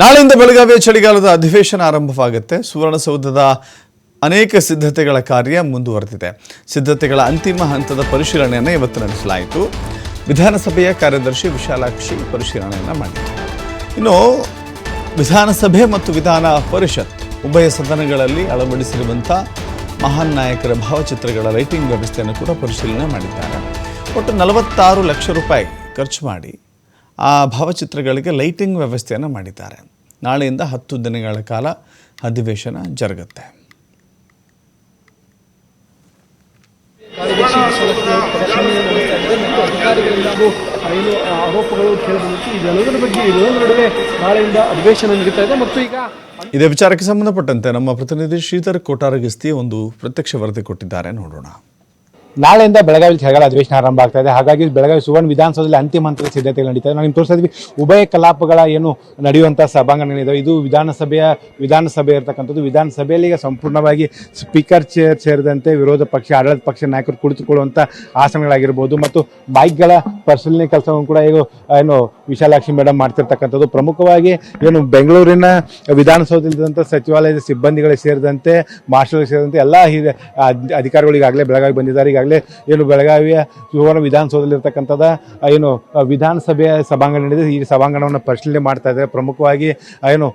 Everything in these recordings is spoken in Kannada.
ನಾಳೆಯಿಂದ ಬೆಳಗಾವಿಯ ಚಳಿಗಾಲದ ಅಧಿವೇಶನ ಆರಂಭವಾಗುತ್ತೆ. ಸುವರ್ಣಸೌಧದ ಅನೇಕ ಸಿದ್ಧತೆಗಳ ಕಾರ್ಯ ಮುಂದುವರೆದಿದೆ. ಸಿದ್ಧತೆಗಳ ಅಂತಿಮ ಹಂತದ ಪರಿಶೀಲನೆಯನ್ನು ಇವತ್ತು ನಡೆಸಲಾಯಿತು. ವಿಧಾನಸಭೆಯ ಕಾರ್ಯದರ್ಶಿ ವಿಶಾಲಾಕ್ಷಿ ಪರಿಶೀಲನೆಯನ್ನು ಮಾಡಿದರು. ಇನ್ನು ವಿಧಾನಸಭೆ ಮತ್ತು ವಿಧಾನ ಪರಿಷತ್ ಉಭಯ ಸದನಗಳಲ್ಲಿ ಅಳವಡಿಸಿರುವಂಥ ಮಹಾನ್ ನಾಯಕರ ಭಾವಚಿತ್ರಗಳ ಲೈಟಿಂಗ್ ವ್ಯವಸ್ಥೆಯನ್ನು ಕೂಡ ಪರಿಶೀಲನೆ ಮಾಡಿದ್ದಾರೆ. ಒಟ್ಟು 46 ಲಕ್ಷ ರೂಪಾಯಿ ಖರ್ಚು ಮಾಡಿ ಆ ಭಾವಚಿತ್ರಗಳಿಗೆ ಲೈಟಿಂಗ್ ವ್ಯವಸ್ಥೆಯನ್ನು ಮಾಡಿದ್ದಾರೆ. ನಾಳೆಯಿಂದ 10 ದಿನಗಳ ಕಾಲ ಅಧಿವೇಶನ ಜರುಗುತ್ತೆ. ಆರೋಪಗಳು ಕೇಳಿಬಂದಿತ್ತು. ಇದೆಲ್ಲದರ ಬಗ್ಗೆ ಇದೊಂದು ನಡುವೆ ನಾಳೆಯಿಂದ ಅಧಿವೇಶನ ನಡೀತಾ ಇದೆ. ಮತ್ತು ಈಗ ಇದೇ ವಿಚಾರಕ್ಕೆ ಸಂಬಂಧಪಟ್ಟಂತೆ ನಮ್ಮ ಪ್ರತಿನಿಧಿ ಶ್ರೀಧರ್ ಕೋಟಾರಗಿಸ್ತಿ ಒಂದು ಪ್ರತ್ಯಕ್ಷ ವರದಿ ಕೊಟ್ಟಿದ್ದಾರೆ, ನೋಡೋಣ. ನಾಳೆಯಿಂದ ಬೆಳಗಾವಿ ಚಳಿಗಾಲ ಅಧಿವೇಶನ ಆರಂಭ ಆಗ್ತಾ ಇದೆ. ಹಾಗಾಗಿ ಬೆಳಗಾವಿ ಸುವರ್ಣ ವಿಧಾನಸೌಧದಲ್ಲಿ ಅಂತಿಮ ಹಂತದ ಸಿದ್ಧತೆಗಳು ನಡೀತಾ ಇದೆ. ನಾವು ತೋರಿಸ್ತಾ ಇದ್ವಿ ಉಭಯ ಕಲಾಪಗಳ ಏನು ನಡೆಯುವಂಥ ಸಭಾಂಗಣಗಳಿದ್ದಾವೆ. ಇದು ವಿಧಾನಸಭೆ ಇರತಕ್ಕಂಥದ್ದು. ವಿಧಾನಸಭೆಯಲ್ಲಿ ಈಗ ಸಂಪೂರ್ಣವಾಗಿ ಸ್ಪೀಕರ್ ಚೇರ್ ಸೇರಿದಂತೆ ವಿರೋಧ ಪಕ್ಷ, ಆಡಳಿತ ಪಕ್ಷ ನಾಯಕರು ಕುಳಿತುಕೊಳ್ಳುವಂಥ ಆಸನಗಳಾಗಿರ್ಬೋದು ಮತ್ತು ಬೈಕ್ಗಳ ಪರಿಶೀಲನೆ ಕೆಲಸವನ್ನು ಕೂಡ ಈಗ ಏನು ವಿಶಾಲಾಕ್ಷಿ ಮೇಡಮ್ ಮಾಡ್ತಿರ್ತಕ್ಕಂಥದ್ದು. ಪ್ರಮುಖವಾಗಿ ಏನು ಬೆಂಗಳೂರಿನ ವಿಧಾನಸೌಧದಲ್ಲಿದ್ದಂಥ ಸಚಿವಾಲಯದ ಸಿಬ್ಬಂದಿಗಳಿಗೆ ಸೇರಿದಂತೆ, ಮಾರ್ಷಲ್ ಸೇರಿದಂತೆ ಎಲ್ಲ ಅಧಿಕಾರಿಗಳು ಈಗಾಗಲೇ ಬೆಳಗಾವಿ ಬಂದಿದ್ದಾರೆ. ಈಗಾಗಲೇ ಏನು ಬೆಳಗಾವಿಯ ಸುವರ್ಣ ವಿಧಾನಸೌಧದಲ್ಲಿರ್ತಕ್ಕಂಥದ ಏನು ವಿಧಾನಸಭೆಯ ಸಭಾಂಗಣ ನಡೆದಿದೆ. ಈ ಸಭಾಂಗಣವನ್ನು ಪರಿಶೀಲನೆ ಮಾಡ್ತಾ ಇದ್ದಾರೆ. ಪ್ರಮುಖವಾಗಿ ಏನು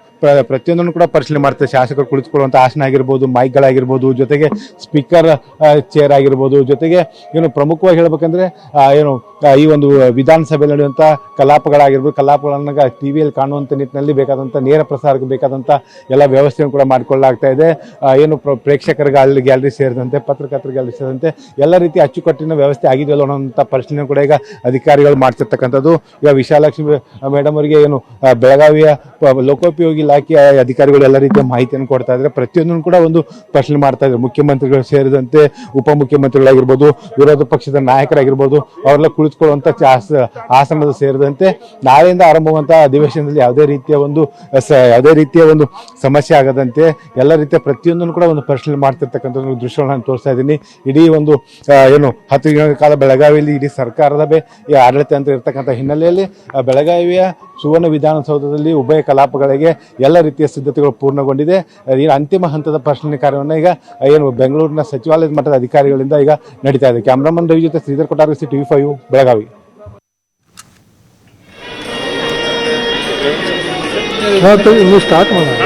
ಪ್ರತಿಯೊಂದನ್ನು ಕೂಡ ಪರಿಶೀಲನೆ ಮಾಡ್ತಾರೆ. ಶಾಸಕರು ಕುಳಿತುಕೊಳ್ಳುವಂಥ ಆಸನ ಆಗಿರ್ಬೋದು, ಮೈಕ್ಗಳಾಗಿರ್ಬೋದು, ಜೊತೆಗೆ ಸ್ಪೀಕರ್ ಚೇರ್ ಆಗಿರ್ಬೋದು, ಜೊತೆಗೆ ಏನು ಪ್ರಮುಖವಾಗಿ ಹೇಳ್ಬೇಕಂದ್ರೆ ಏನು ಈ ಒಂದು ವಿಧಾನಸಭೆಯಲ್ಲಿ ನಡೆಯುವಂಥ ಕಲಾಪಗಳಾಗಿರ್ಬೋದು, ಕಲಾಪಗಳನ್ನು ಟಿವಿಯಲ್ಲಿ ಕಾಣುವಂಥ ನಿಟ್ಟಿನಲ್ಲಿ ಬೇಕಾದಂಥ ನೇರ ಪ್ರಸಾರಕ್ಕೆ ಬೇಕಾದಂಥ ಎಲ್ಲ ವ್ಯವಸ್ಥೆಯನ್ನು ಕೂಡ ಮಾಡಿಕೊಳ್ಳಲಾಗ್ತಾ ಇದೆ. ಏನು ಪ್ರೇಕ್ಷಕರ ಗ್ಯಾಲರಿ ಸೇರಿದಂತೆ, ಪತ್ರಕರ್ತರ ಗ್ಯಾಲರಿ ಸೇರಿದಂತೆ ಎಲ್ಲ ರೀತಿ ಅಚ್ಚುಕಟ್ಟಿನ ವ್ಯವಸ್ಥೆ ಆಗಿದೆಯಲ್ಲ ಅನ್ನೋಂಥ ಪರಿಶೀಲನೆ ಕೂಡ ಈಗ ಅಧಿಕಾರಿಗಳು ಮಾಡ್ತಿರ್ತಕ್ಕಂಥದ್ದು. ಈಗ ವಿಶಾಲಾಕ್ಷಿ ಮೇಡಮ್ ಅವರಿಗೆ ಏನು ಬೆಳಗಾವಿಯ ಲೋಕೋಪಯೋಗಿ ಇಲಾಖೆಯ ಅಧಿಕಾರಿಗಳು ಎಲ್ಲ ರೀತಿಯ ಮಾಹಿತಿಯನ್ನು ಕೊಡ್ತಾ ಇದ್ದಾರೆ. ಪ್ರತಿಯೊಂದನ್ನು ಕೂಡ ಒಂದು ಪರಿಶೀಲನೆ ಮಾಡ್ತಾ ಇದ್ದಾರೆ. ಮುಖ್ಯಮಂತ್ರಿಗಳು ಸೇರಿದಂತೆ ಉಪಮುಖ್ಯಮಂತ್ರಿಗಳಾಗಿರ್ಬೋದು, ವಿರೋಧ ಪಕ್ಷದ ನಾಯಕರಾಗಿರ್ಬೋದು, ಅವರೆಲ್ಲ ಕುಳಿತುಕೊಳ್ಳುವಂಥ ಆಸನದ ಸೇರಿದಂತೆ ನಾಳೆಯಿಂದ ಆರಂಭವಾಗುವಂತಹ ಅಧಿವೇಶನದಲ್ಲಿ ಯಾವುದೇ ರೀತಿಯ ಒಂದು ಸಮಸ್ಯೆ ಆಗದಂತೆ ಎಲ್ಲ ರೀತಿಯ ಪ್ರತಿಯೊಂದನ್ನು ಕೂಡ ಒಂದು ಪರಿಶೀಲನೆ ಮಾಡ್ತಿರ್ತಕ್ಕಂಥ ದೃಶ್ಯಗಳನ್ನು ತೋರಿಸ್ತಾ ಇದ್ದೀನಿ. ಇಡೀ ಒಂದು ಏನು 10 ದಿನಗಳ ಕಾಲ ಬೆಳಗಾವಿಯಲ್ಲಿ ಇಡೀ ಸರ್ಕಾರದ ಆಡಳಿತ ಅಂತ ಇರ್ತಕ್ಕಂಥ ಹಿನ್ನೆಲೆಯಲ್ಲಿ ಬೆಳಗಾವಿಯ ಸುವರ್ಣ ವಿಧಾನಸೌಧದಲ್ಲಿ ಉಭಯ ಕಲಾಪಗಳಿಗೆ ಎಲ್ಲ ರೀತಿಯ ಸಿದ್ಧತೆಗಳು ಪೂರ್ಣಗೊಂಡಿದೆ. ಅಂತಿಮ ಹಂತದ ಪರಿಶೀಲನೆ ಕಾರ್ಯವನ್ನು ಈಗ ಏನು ಬೆಂಗಳೂರಿನ ಸಚಿವಾಲಯದ ಮಟ್ಟದ ಅಧಿಕಾರಿಗಳಿಂದ ಈಗ ನಡೀತಾ ಇದೆ. ಕ್ಯಾಮ್ರಾಮನ್ ರವಿ ಜೊತೆ ಶ್ರೀಧರ್ ಕೋಟಾರಗಿಸ್ತಿ, TV5 ಬೆಳಗಾವಿ. ಇನ್ನು ಸ್ಟಾರ್ಟ್ ಮಾಡೋಣ.